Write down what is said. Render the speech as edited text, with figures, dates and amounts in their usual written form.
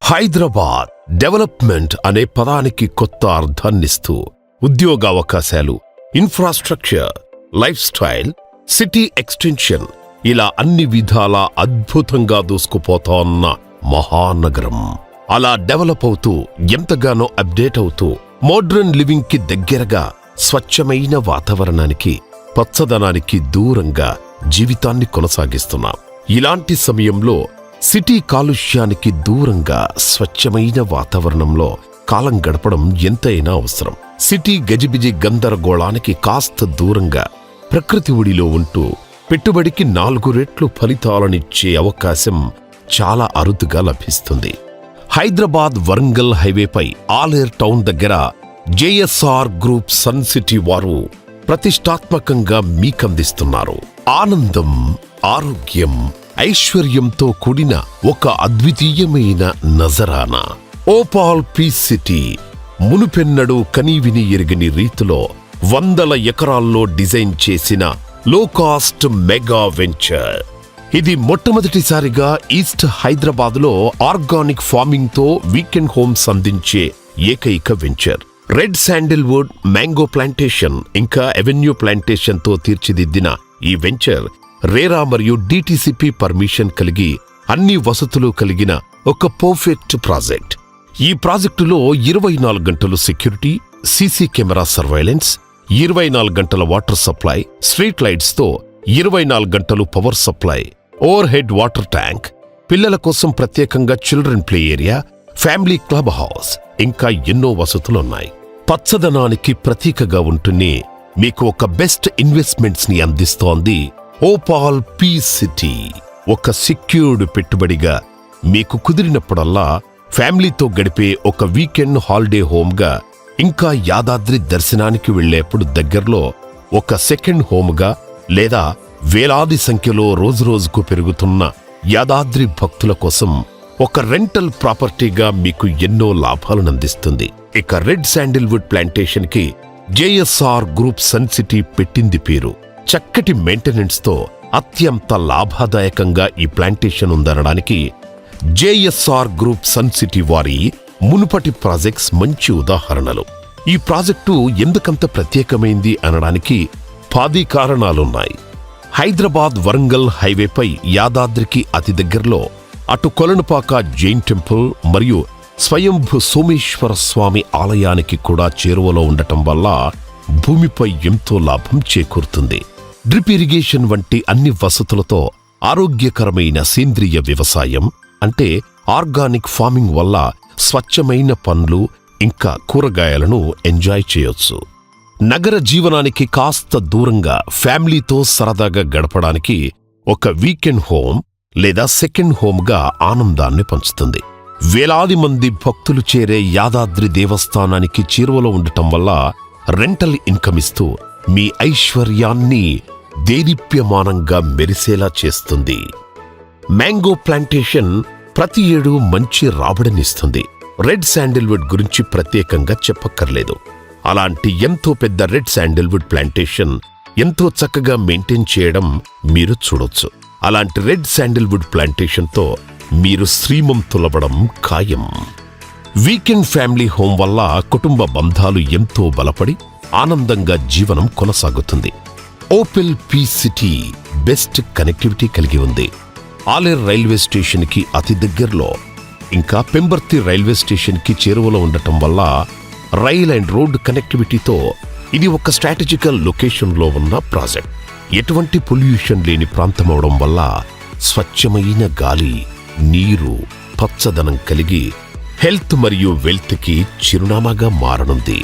Hyderabad development అనే పదానికి కొత్త అర్థాన్నిస్తూ ఉద్యోగావకాశాలు, infrastructure, lifestyle, city extension ఇలా అన్ని విధాలా అద్భుతంగా దూసుకుపోతోన్న మహానగరం. అలా డెవలప్ అవుతూ ఎంతగానో అప్డేట్ అవుతూ మోడ్రన్ లివింగ్ కి దగ్గరగా స్వచ్ఛమైన వాతావరణానికి, పచ్చదనానికి దూరంగా జీవితాన్ని కొనసాగిస్తున్నాం. ఇలాంటి సమయంలో సిటీ కాలుష్యానికి దూరంగా స్వచ్ఛమైన వాతావరణంలో కాలం గడపడం ఎంతైనా అవసరం. సిటీ గజిబిజి గందరగోళానికి కాస్త దూరంగా ప్రకృతి ఒడిలో ఉంటూ పెట్టుబడికి 4 రెట్లు ఫలితాలనిచ్చే అవకాశం చాలా అరుదుగా లభిస్తుంది. హైదరాబాద్ వరంగల్ హైవేపై ఆలేర్ టౌన్ దగ్గర జేఎస్ఆర్ గ్రూప్ సన్ సిటీ వారు ప్రతిష్టాత్మకంగా మీకందిస్తున్నారు ఆనందం, ఆరోగ్యం, ఐశ్వర్యంతో కూడిన ఒక అద్వితీయమైన నజరానా. ఓపాల్ పీస్ సిటీ మునుపెన్నడూ కనీవిని ఎరుగని రీతిలో 100 ఎకరాల్లో డిజైన్ చేసిన లో కాస్ట్ మెగా వెంచర్. ఇది మొట్టమొదటిసారిగా ఈస్ట్ హైదరాబాద్లో ఆర్గానిక్ ఫార్మింగ్ తో వీకెండ్ హోమ్స్ అందించే ఏకైక venture. Red Sandalwood, mango plantation ఇంకా అవెన్యూ ప్లాంటేషన్ తో తీర్చిదిద్దిన ఈ వెంచర్ రేరా మరియు డిటిసిపి పర్మిషన్ కలిగి అన్ని వసతులు కలిగిన ఒక పర్ఫెక్ట్ ప్రాజెక్ట్. ఈ ప్రాజెక్టులో 24 గంటలు సెక్యూరిటీ, సీసీ కెమెరా సర్వైలెన్స్, 24 గంటల వాటర్ సప్లై, స్ట్రీట్ లైట్స్ తో 24 గంటలు power supply, over head water tank, పిల్లల కోసం ప్రత్యేకంగా children play area, family club house ఇంకా ఎన్నో వసతులున్నాయి. పచ్చదనానికి ప్రతీకగా ఉంటూనే మీకు ఒక బెస్ట్ ఇన్వెస్ట్మెంట్స్ ని అందిస్తోంది ఓపాల్ పీస్ సిటీ. ఒక సెక్యూర్డ్ పెట్టుబడిగా మీకు కుదిరినప్పుడల్లా ఫ్యామిలీతో గడిపే ఒక వీకెండ్ హాలిడే హోమ్గా, ఇంకా యాదాద్రి దర్శనానికి వెళ్లేప్పుడు దగ్గరలో ఒక సెకండ్ హోమ్గా, లేదా వేలాది సంఖ్యలో రోజురోజుకు పెరుగుతున్న యాదాద్రి భక్తుల కోసం ఒక రెంటల్ ప్రాపర్టీగా మీకు ఎన్నో లాభాలనందిస్తుంది. ఇక రెడ్ శాండిల్వుడ్ ప్లాంటేషన్ కి జేఎస్ఆర్ గ్రూప్ సన్ సిటీ పెట్టింది పేరు. చక్కటి మెయింటెనెన్స్ తో అత్యంత లాభదాయకంగా ఈ ప్లాంటేషన్ ఉందనడానికి జేఎస్ఆర్ గ్రూప్ సన్ సిటీ వారి మునుపటి ప్రాజెక్ట్స్ మంచి ఉదాహరణలు. ఈ ప్రాజెక్టు ఎందుకంత ప్రత్యేకమైంది అనడానికి 10 కారణాలున్నాయి. హైదరాబాద్ వరంగల్ హైవేపై యాదాద్రికి అతి దగ్గరలో అటు కొలనుపాక జైన్ టెంపుల్ మరియు స్వయంభు సోమేశ్వర స్వామి ఆలయానికి కూడా చేరువలో ఉండటం వల్ల భూమిపై ఎంతో లాభం చేకూరుతుంది. డ్రిప్ ఇరిగేషన్ వంటి అన్ని వసతులతో ఆరోగ్యకరమైన సేంద్రియ వ్యవసాయం అంటే ఆర్గానిక్ ఫార్మింగ్ వల్ల స్వచ్ఛమైన పండ్లు ఇంకా కూరగాయలను ఎంజాయ్ చేయొచ్చు. నగర జీవనానికి కాస్త దూరంగా ఫ్యామిలీతో సరదాగా గడపడానికి ఒక వీకెండ్ హోమ్ లేదా సెకండ్ హోమ్గా ఆనందాన్ని పంచుతుంది. వేలాది మంది భక్తులు చేరే యాదాద్రి దేవస్థానానికి చేరువలో ఉండటం వల్ల రెంటల్ ఇన్కమ్ ఇస్తూ మీ ఐశ్వర్యాన్ని దేదీప్యమానంగా మెరిసేలా చేస్తుంది. మ్యాంగో ప్లాంటేషన్ ప్రతి ఏడూ మంచి రాబడినిస్తుంది. రెడ్ శాండిల్వుడ్ గురించి ప్రత్యేకంగా చెప్పక్కర్లేదు. అలాంటి ఎంతో పెద్ద రెడ్ శాండిల్వుడ్ ప్లాంటేషన్ ఎంతో చక్కగా మెయింటైన్ చేయడం మీరు చూడొచ్చు. అలాంటి రెడ్ శాండిల్వుడ్ ప్లాంటేషన్తో మీరు శ్రీమంతులవడం ఖాయం. వీకెండ్ ఫ్యామిలీ హోమ్ వల్ల కుటుంబ బంధాలు ఎంతో బలపడి ఆనందంగా జీవనం కొనసాగుతుంది. Opal peace city best connectivity కలిగి ఉంది. ఆలేర్ రైల్వే స్టేషన్ కి అతి దగ్గరలో, ఇంకా పెంబర్తి రైల్వే స్టేషన్ కి చేరువలో ఉండటం వల్ల రైల్ అండ్ రోడ్ కనెక్టివిటీతో ఇది ఒక స్ట్రాటజికల్ లొకేషన్లో ఉన్న ప్రాజెక్ట్. ఎటువంటి పొల్యూషన్ లేని ప్రాంతమవడం వల్ల స్వచ్ఛమైన గాలి, నీరు, పచ్చదనం కలిగి హెల్త్ మరియు వెల్త్ కి చిరునామాగా మారనుంది.